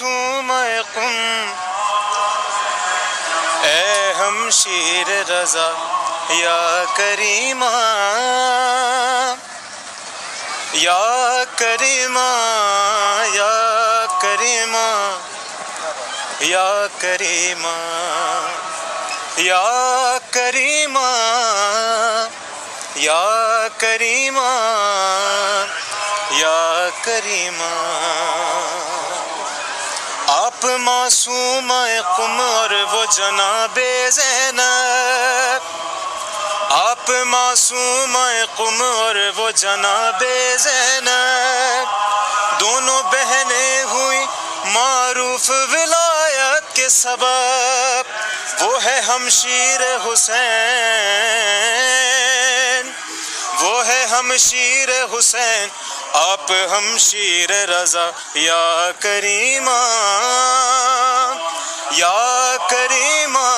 معصوم قم، اے ہمشیر رضا یا کریمہ، یا کریمہ، یا کریمہ، یا کریمہ، یا کریمہ، یا کریمہ، یا کریمہ۔ آپ معصوم قم اور وہ جناب زینب، آپ معصوم قم اور وہ جناب زینب، دونوں بہنیں ہوئی معروف ولایت کے سبب، وہ ہے ہمشیر حسین، وہ ہے ہمشیر حسین، آپ ہمشیر رضا یا کریمہ، یا کریمہ،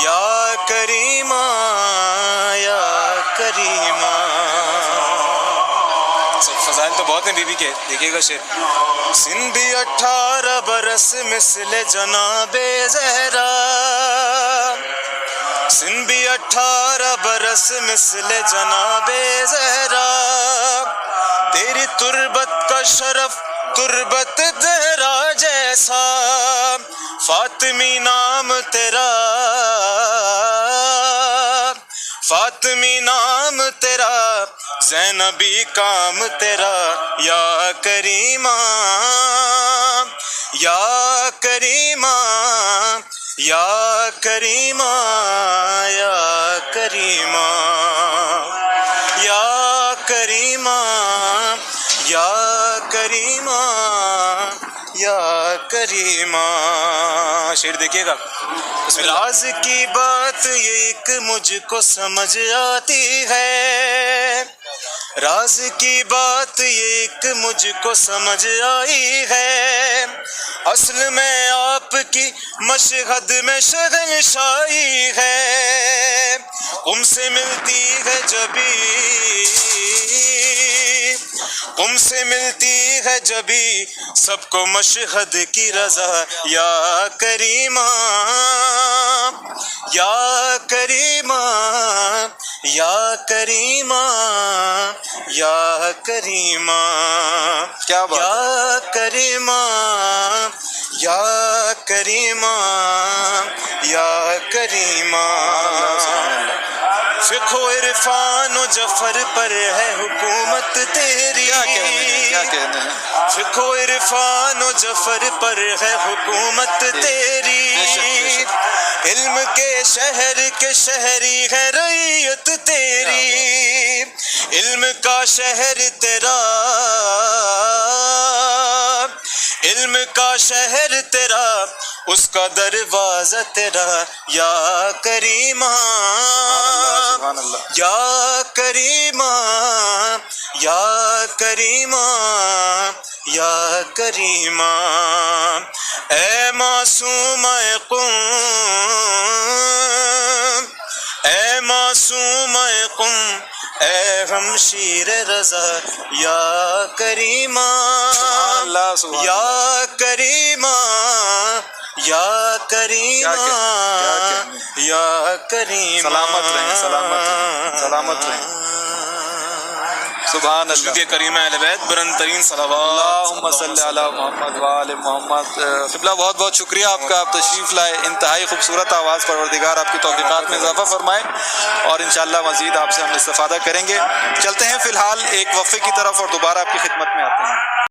یا کریمہ، یا کریمہ۔ فضائل تو بہت ہیں بی بی کے، دیکھیے گا شعر۔ سندھی 18 برس مثل جناب زہرا، سندھی 18 برس مثل جناب زہرا، تیری تربت کا شرف تربت زہرا جیسا، فاطمی نام تیرا، فاطمی نام تیرا، زینبی کام تیرا، یا کریمہ، یا کریمہ، یا کریمہ، یا کریمہ، یا کریمہ، یا کریمہ، یا کریمہ۔ شعر دیکھیے گا۔ راز کی بات یہ ایک مجھ کو سمجھ آتی ہے، راز کی بات یہ ایک مجھ کو سمجھ آئی ہے، اصل میں آپ کی مشہد میں شہنشاہی ہے، قم سے ملتی ہے جبھی، قم سے ملتی ہے جبھی سب کو مشہد کی رضا، یا کریمہ، یا کریمہ، یا کریمہ، یا کریمہ، کیا بات، یا کریمہ، یا کریمہ، یا کریمہ۔ فقہ و عرفان و جفر پر ہے حکومت تیری، کیا کہنے ہیں، فقہ و عرفان و جفر پر ہے حکومت تیری، علم کے شہر کے شہری ہے رعیت تیری، علم کا شہر تیرا، علم کا شہر تیرا، اس کا دروازہ تیرا، یا کریمہ، یا کریمہ، یا کریمہ، یا کریمہ۔ اے معصوم قم، اے معصوم قم، اے ہمشیر رضا یا کریمہ، یا کریمہ، یا کریمہ، یا کریمہ۔ سلامت رہیں، سلامت رہیں، سلامت رہیں۔ سبحان اللہ۔ شکریہ کریمہ اہل بیت، بلند ترین صلوات۔ اللہم صلی علی محمد وآل محمد۔ قبلہ بہت بہت شکریہ آپ کا، آپ تشریف لائے، انتہائی خوبصورت آواز، پروردگار آپ کی توفیقات میں اضافہ فرمائے، اور انشاءاللہ مزید آپ سے ہم استفادہ کریں گے۔ چلتے ہیں فی الحال ایک وقفے کی طرف اور دوبارہ آپ کی خدمت میں آتے ہیں۔